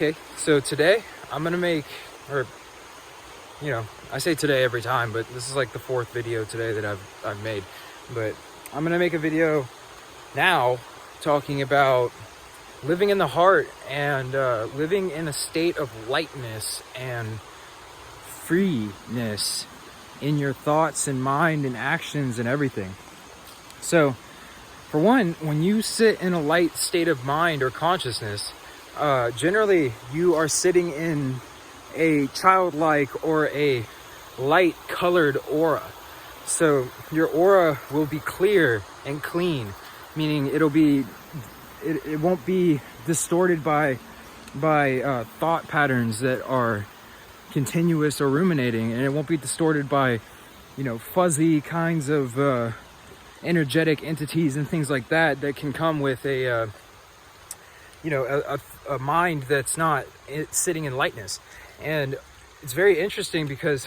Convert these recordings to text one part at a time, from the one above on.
Okay, so today I'm gonna make, or I say today every time, but this is like the fourth video today that I've made. But I'm gonna make a video now talking about living in the heart and living in a state of lightness and freeness in your thoughts and mind and actions and everything. So for one, when you sit in a light state of mind or consciousness, generally you are sitting in a childlike or a light colored aura. So your aura will be clear and clean, meaning it won't be distorted by thought patterns that are continuous or ruminating, and it won't be distorted by fuzzy kinds of energetic entities and things like that can come with a mind that's not sitting in lightness. And it's very interesting because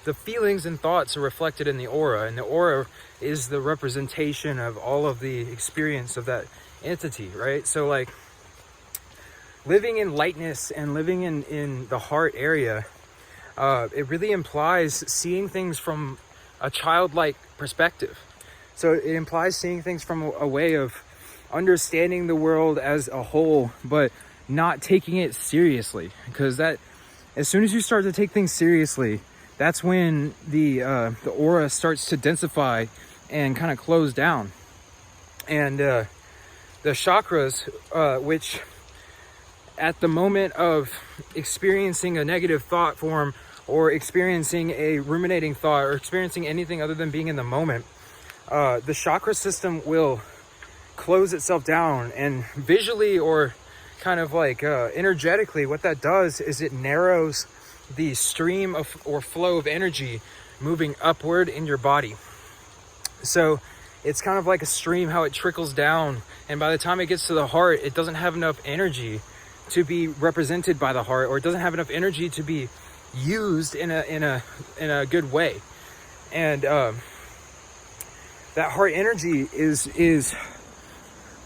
the feelings and thoughts are reflected in the aura, and the aura is the representation of all of the experience of that entity, right? So like living in lightness and living in the heart area, it really implies seeing things from a childlike perspective. So it implies seeing things from a way of understanding the world as a whole, but not taking it seriously. Because that, as soon as you start to take things seriously, that's when the aura starts to densify and kind of close down. And the chakras, which at the moment of experiencing a negative thought form, or experiencing a ruminating thought, or experiencing anything other than being in the moment, the chakra system will close itself down. And visually, or kind of like energetically, what that does is it narrows the stream of or flow of energy moving upward in your body. So it's kind of like a stream, how it trickles down, and by the time it gets to the heart, it doesn't have enough energy to be represented by the heart, or it doesn't have enough energy to be used in a good way. And that heart energy is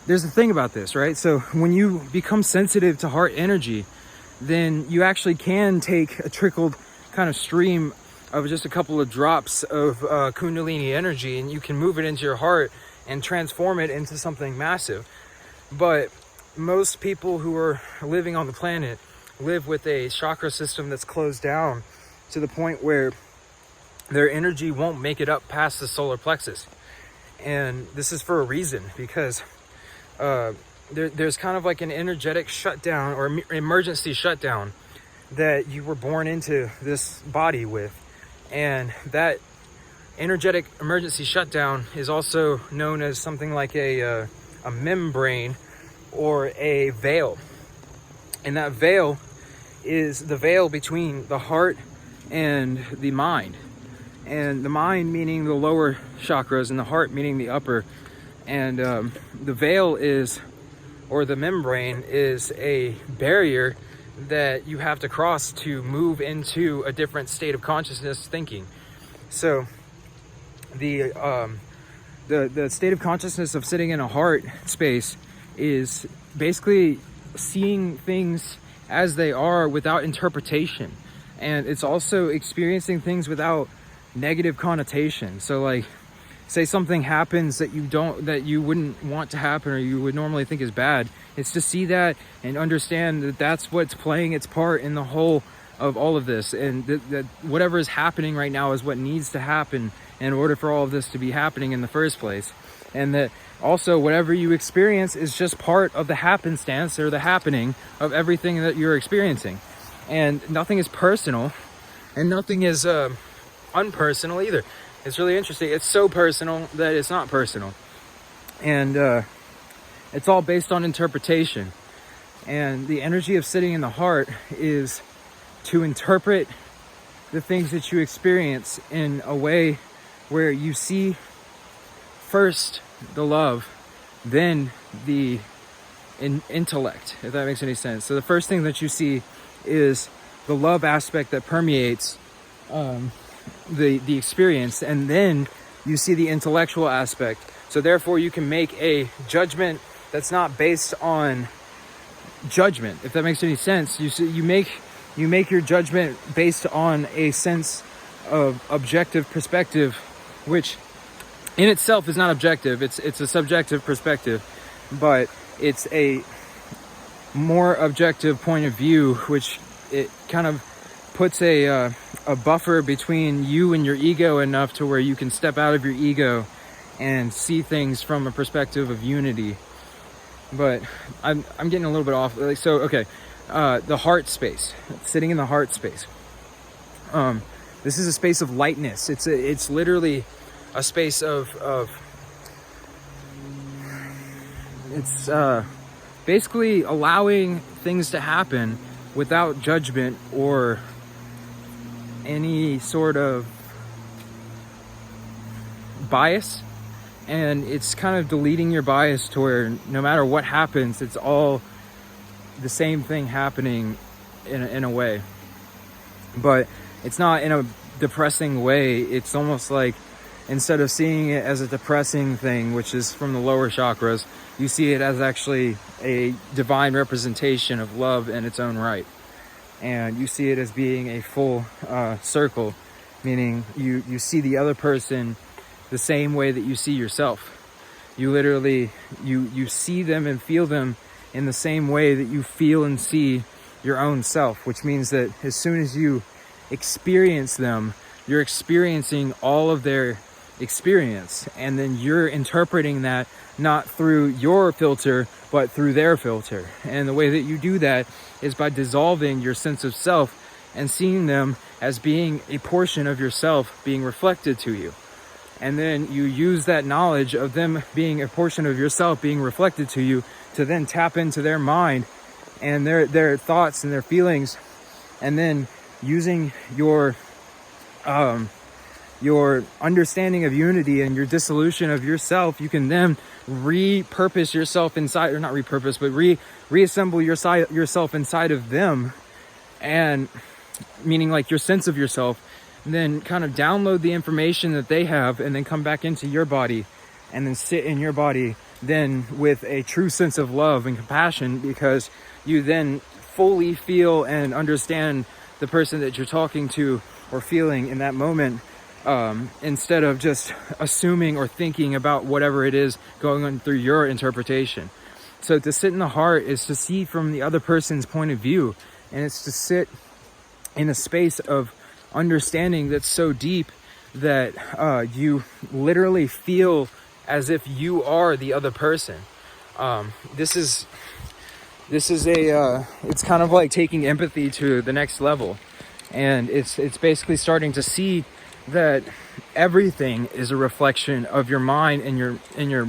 there's a thing about this, right? So when you become sensitive to heart energy, then you actually can take a trickled kind of stream of just a couple of drops of Kundalini energy, and you can move it into your heart and transform it into something massive. But most people who are living on the planet live with a chakra system that's closed down to the point where their energy won't make it up past the solar plexus. And this is for a reason, because there's kind of like an energetic shutdown or emergency shutdown that you were born into this body with. And that energetic emergency shutdown is also known as something like a membrane or a veil. And that veil is the veil between the heart and the mind. And the mind meaning the lower chakras, and the heart meaning the upper. And the veil is, or the membrane is, a barrier that you have to cross to move into a different state of consciousness thinking. So the state of consciousness of sitting in a heart space is basically seeing things as they are without interpretation. And it's also experiencing things without negative connotation. So like, say something happens that you wouldn't want to happen, or you would normally think is bad. It's to see that and understand that that's what's playing its part in the whole of all of this, and that whatever is happening right now is what needs to happen in order for all of this to be happening in the first place. And that also whatever you experience is just part of the happenstance or the happening of everything that you're experiencing. And nothing is personal, and nothing is unpersonal either. It's really interesting. It's so personal that it's not personal. And it's all based on interpretation. And the energy of sitting in the heart is to interpret the things that you experience in a way where you see first the love, then the intellect, if that makes any sense. So the first thing that you see is the love aspect that permeates the experience, and then you see the intellectual aspect. So therefore you can make a judgment that's not based on judgment, if that makes any sense. You make your judgment based on a sense of objective perspective, which in itself is not objective. It's a subjective perspective, but it's a more objective point of view, which it kind of puts a buffer between you and your ego enough to where you can step out of your ego and see things from a perspective of unity. But I'm getting a little bit off. Okay, the heart space, sitting in the heart space. This is a space of lightness. It's literally a space of it's basically allowing things to happen without judgment or any sort of bias. And it's kind of deleting your bias to where no matter what happens, it's all the same thing happening in a way. But it's not in a depressing way. It's almost like, instead of seeing it as a depressing thing, which is from the lower chakras, you see it as actually a divine representation of love in its own right. And you see it as being a full circle, meaning you see the other person the same way that you see yourself. You literally, you see them and feel them in the same way that you feel and see your own self, which means that as soon as you experience them, you're experiencing all of their experience, and then you're interpreting that not through your filter but through their filter. And the way that you do that is by dissolving your sense of self and seeing them as being a portion of yourself being reflected to you. And then you use that knowledge of them being a portion of yourself being reflected to you to then tap into their mind and their thoughts and their feelings, and then using your understanding of unity and your dissolution of yourself, you can then repurpose yourself inside, or not repurpose, but reassemble yourself inside of them, and meaning like your sense of yourself, and then kind of download the information that they have and then come back into your body and then sit in your body then with a true sense of love and compassion, because you then fully feel and understand the person that you're talking to or feeling in that moment, instead of just assuming or thinking about whatever it is going on through your interpretation. So to sit in the heart is to see from the other person's point of view, and it's to sit in a space of understanding that's so deep that you literally feel as if you are the other person. This is it's kind of like taking empathy to the next level, and it's basically starting to see that everything is a reflection of your mind and your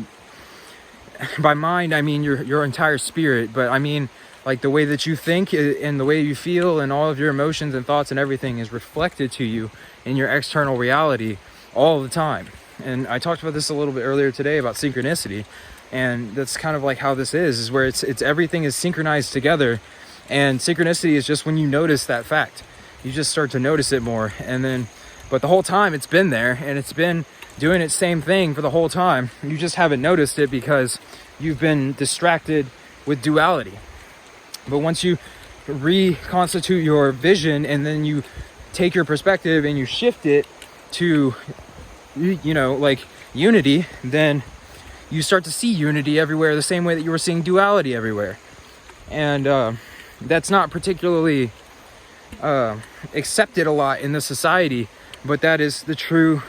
by mind I mean your entire spirit, but I mean like the way that you think and the way you feel and all of your emotions and thoughts and everything is reflected to you in your external reality all the time. And I talked about this a little bit earlier today about synchronicity, and that's kind of like how this is where it's everything is synchronized together. And synchronicity is just when you notice that fact, you just start to notice it more. And then, but the whole time it's been there and it's been doing its same thing for the whole time. You just haven't noticed it because you've been distracted with duality. But once you reconstitute your vision and then you take your perspective and you shift it to, like unity, then you start to see unity everywhere the same way that you were seeing duality everywhere. And that's not particularly accepted a lot in the society, but that is the true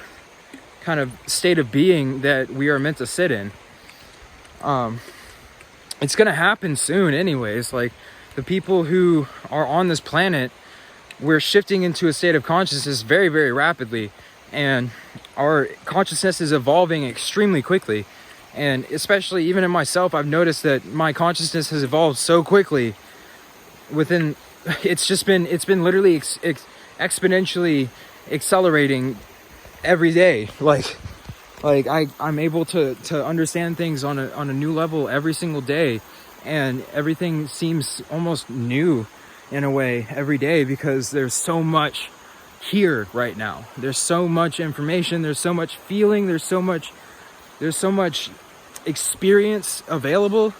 kind of state of being that we are meant to sit in. It's going to happen soon anyways. Like the people who are on this planet, we're shifting into a state of consciousness very, very rapidly. And our consciousness is evolving extremely quickly. And especially even in myself, I've noticed that my consciousness has evolved so quickly it's been literally exponentially accelerating every day. Like I'm able to understand things on a new level every single day, and everything seems almost new in a way every day because there's so much here right now. There's so much information, there's so much feeling, there's so much experience available.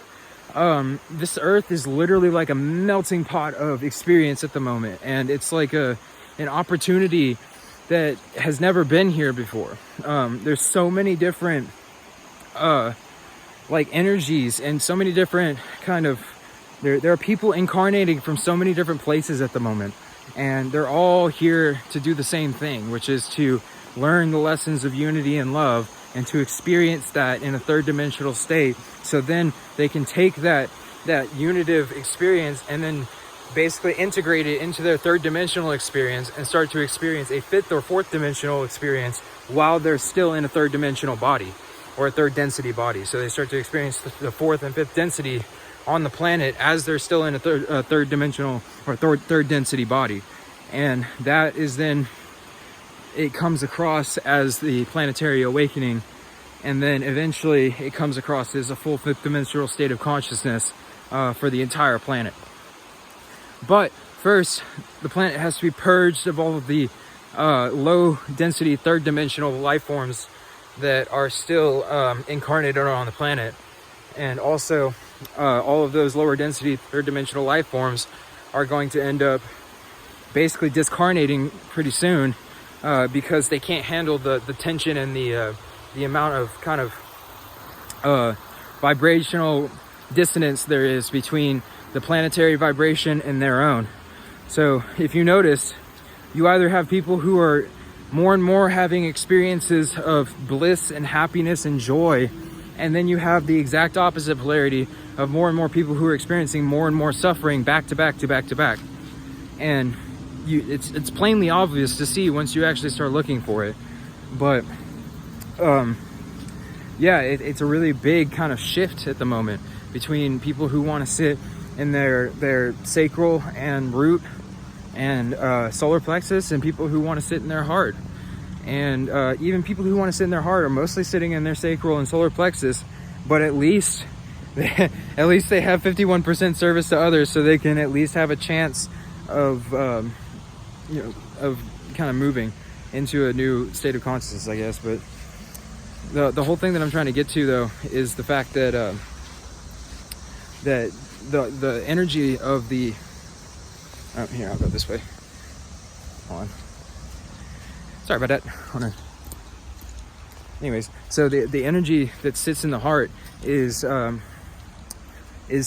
this earth is literally like a melting pot of experience at the moment, and it's like an opportunity that has never been here before. There's so many different like energies, and so many different kind of there are people incarnating from so many different places at the moment, and they're all here to do the same thing, which is to learn the lessons of unity and love, and to experience that in a third dimensional state, so then they can take that unitive experience and then basically integrate it into their third dimensional experience and start to experience a fifth or fourth dimensional experience while they're still in a third dimensional body, or a third density body. So they start to experience the fourth and fifth density on the planet as they're still in a third dimensional or third density body. And that is then, it comes across as the planetary awakening, and then eventually it comes across as a full fifth dimensional state of consciousness for the entire planet. But first, the planet has to be purged of all of the low density third dimensional life forms that are still incarnated on the planet. And also all of those lower density third dimensional life forms are going to end up basically discarnating pretty soon, because they can't handle the tension and the amount of kind of vibrational dissonance there is between the planetary vibration and their own. So if you notice, you either have people who are more and more having experiences of bliss and happiness and joy, and then you have the exact opposite polarity of more and more people who are experiencing more and more suffering back to back to back to back. And it's plainly obvious to see once you actually start looking for it. But yeah, it's a really big kind of shift at the moment between people who want to sit in their sacral and root and solar plexus, and people who want to sit in their heart. And even people who want to sit in their heart are mostly sitting in their sacral and solar plexus, but at least they have 51% service to others, so they can at least have a chance of of kind of moving into a new state of consciousness, I guess. But the whole thing that I'm trying to get to, though, is the fact that that the energy of the here, I'll go this way. Hold on. Sorry about that. Hold on. Anyways, so the energy that sits in the heart is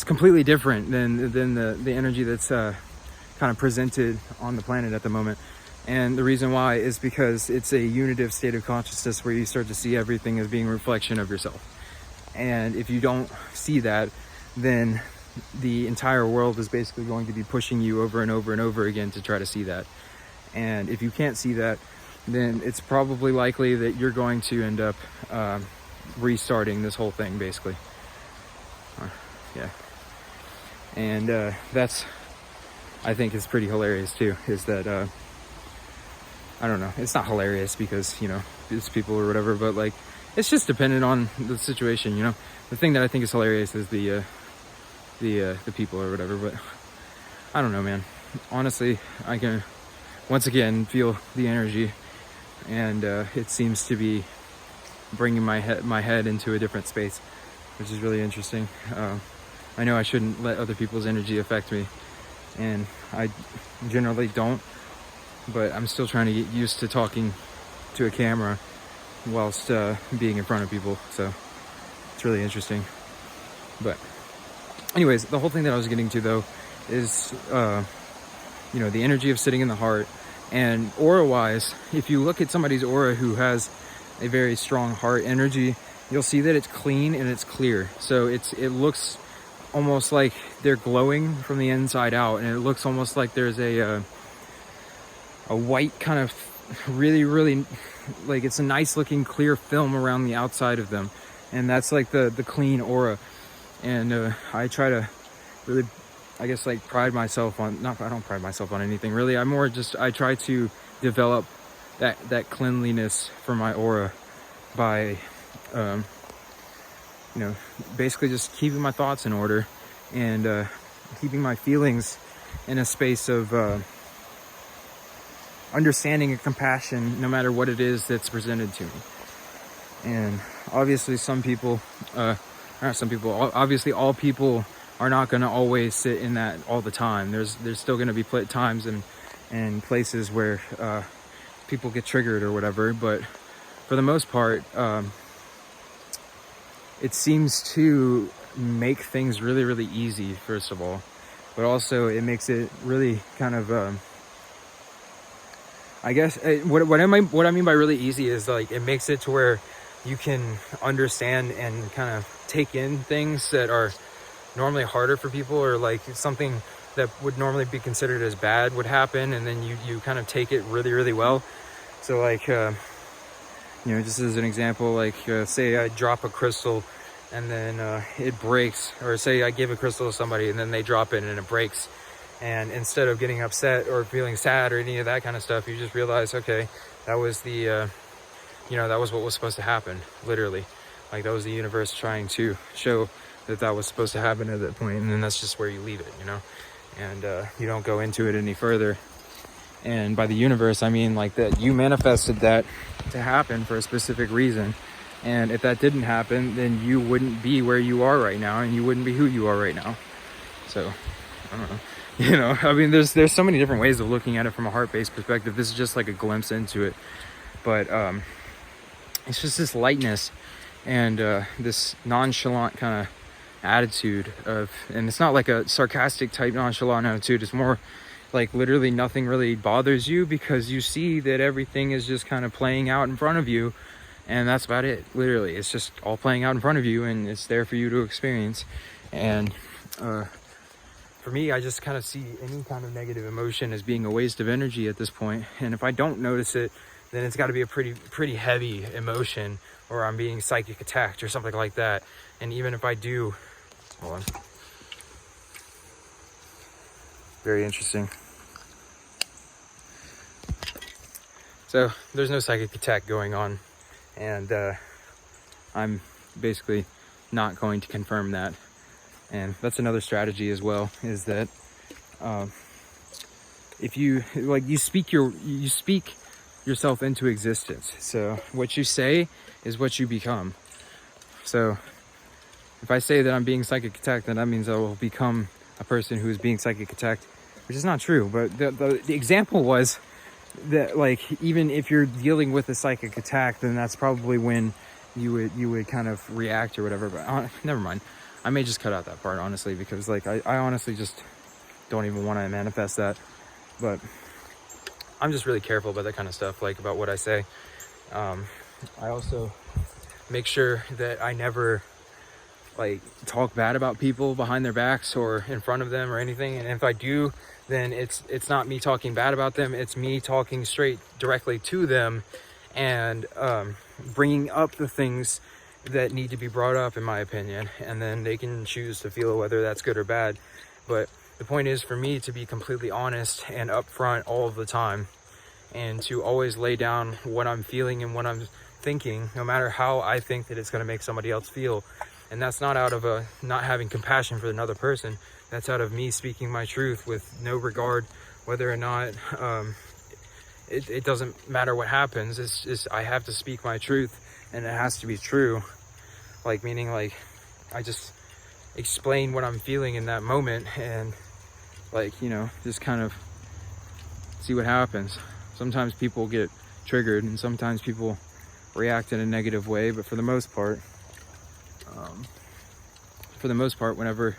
completely different than the energy that's kind of presented on the planet at the moment. And the reason why is because it's a unitive state of consciousness where you start to see everything as being a reflection of yourself. And if you don't see that, then the entire world is basically going to be pushing you over and over and over again to try to see that. And if you can't see that, then it's probably likely that you're going to end up restarting this whole thing, basically. Yeah. And that's, I think, is pretty hilarious too, is that I don't know, it's not hilarious because, you know, it's people or whatever, but like, it's just dependent on the situation, you know. The thing that I think is hilarious is the people or whatever, but I don't know, man. Honestly, I can once again feel the energy, and it seems to be bringing my head into a different space, which is really interesting. I know I shouldn't let other people's energy affect me, and I generally don't, but I'm still trying to get used to talking to a camera whilst being in front of people, so it's really interesting. But anyways, the whole thing that I was getting to, though, is you know, the energy of sitting in the heart. And aura wise, if you look at somebody's aura who has a very strong heart energy, you'll see that it's clean and it's clear. So it looks almost like they're glowing from the inside out, and it looks almost like there's a white kind of really like, it's a nice looking clear film around the outside of them, and that's like the clean aura. And I try to really, I guess, like, pride myself on, I don't pride myself on anything really, I try to develop that cleanliness for my aura by you know, basically just keeping my thoughts in order, and keeping my feelings in a space of understanding and compassion, no matter what it is that's presented to me. And obviously obviously all people are not going to always sit in that all the time. There's still going to be times and places where people get triggered or whatever, but for the most part, it seems to make things really, really easy, first of all, but also it makes it really kind of, I guess, what I mean by really easy is like, it makes it to where you can understand and kind of take in things that are normally harder for people, or like something that would normally be considered as bad would happen, and then you kind of take it really, really well. So like, just as an example, like say I drop a crystal and then it breaks, or say I give a crystal to somebody and then they drop it and it breaks, and instead of getting upset or feeling sad or any of that kind of stuff, you just realize, okay, that was the that was what was supposed to happen, literally. Like, that was the universe trying to show that was supposed to happen at that point, and then that's just where you leave it, and you don't go into it any further. And by the universe, I mean like that you manifested that to happen for a specific reason, and if that didn't happen, then you wouldn't be where you are right now, and you wouldn't be who you are right now. So I don't know, I mean, there's so many different ways of looking at it from a heart-based perspective. This is just like a glimpse into it, but it's just this lightness and this nonchalant kind of attitude of, and it's not like a sarcastic type nonchalant attitude, it's more like literally nothing really bothers you, because you see that everything is just kind of playing out in front of you, and that's about it. Literally, it's just all playing out in front of you, and it's there for you to experience. And for me, I just kind of see any kind of negative emotion as being a waste of energy at this point. And if I don't notice it, then it's got to be a pretty heavy emotion, or I'm being psychic attacked or something like that. And even if I do, hold on. Very interesting. So there's no psychic attack going on, and I'm basically not going to confirm that. And that's another strategy as well, is that if you speak yourself into existence. So what you say is what you become. So if I say that I'm being psychic attacked, then that means I will become a person who is being psychic attacked, which is not true. But the example was that, like, even if you're dealing with a psychic attack, then that's probably when you would kind of react or whatever. But never mind. I may just cut out that part, honestly, because like I honestly just don't even want to manifest that. But I'm just really careful about that kind of stuff, like about what I say. I also make sure that I never like talk bad about people behind their backs or in front of them or anything. And if I do, then it's not me talking bad about them. It's me talking straight directly to them, and bringing up the things that need to be brought up, in my opinion, and then they can choose to feel whether that's good or bad. But the point is for me to be completely honest and upfront all of the time, and to always lay down what I'm feeling and what I'm thinking, no matter how I think that it's going to make somebody else feel. And that's not out of not having compassion for another person. That's out of me speaking my truth with no regard whether or not it doesn't matter what happens. It's just I have to speak my truth, and it has to be true. Like, meaning like I just explain what I'm feeling in that moment, and like, just kind of see what happens. Sometimes people get triggered, and sometimes people react in a negative way, but for the most part, whenever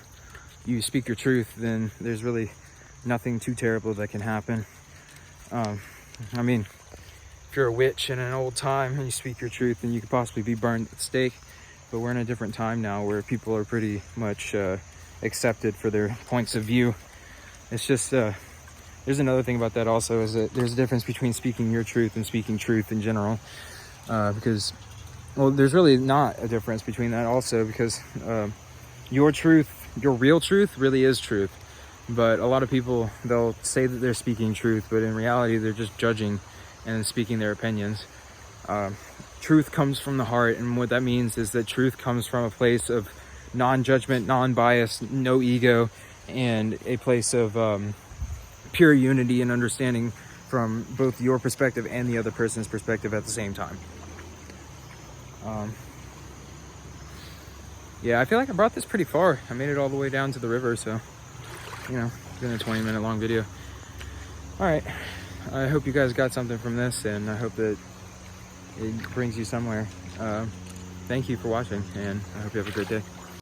you speak your truth, then there's really nothing too terrible that can happen. I mean, if you're a witch in an old time and you speak your truth, then you could possibly be burned at the stake. But we're in a different time now where people are pretty much accepted for their points of view. It's just, there's another thing about that also, is that there's a difference between speaking your truth and speaking truth in general. Because, well, there's really not a difference between that also, because your truth, your real truth really is truth. But a lot of people, they'll say that they're speaking truth, but in reality, they're just judging and speaking their opinions. Truth comes from the heart, and what that means is that truth comes from a place of non-judgment, non-bias, no ego, and a place of pure unity and understanding from both your perspective and the other person's perspective at the same time. yeah, I feel like I brought this pretty far. I made it all the way down to the river, so, you know, it's been a 20-minute long video. All right, I hope you guys got something from this, and I hope that it brings you somewhere. Thank you for watching, and I hope you have a great day.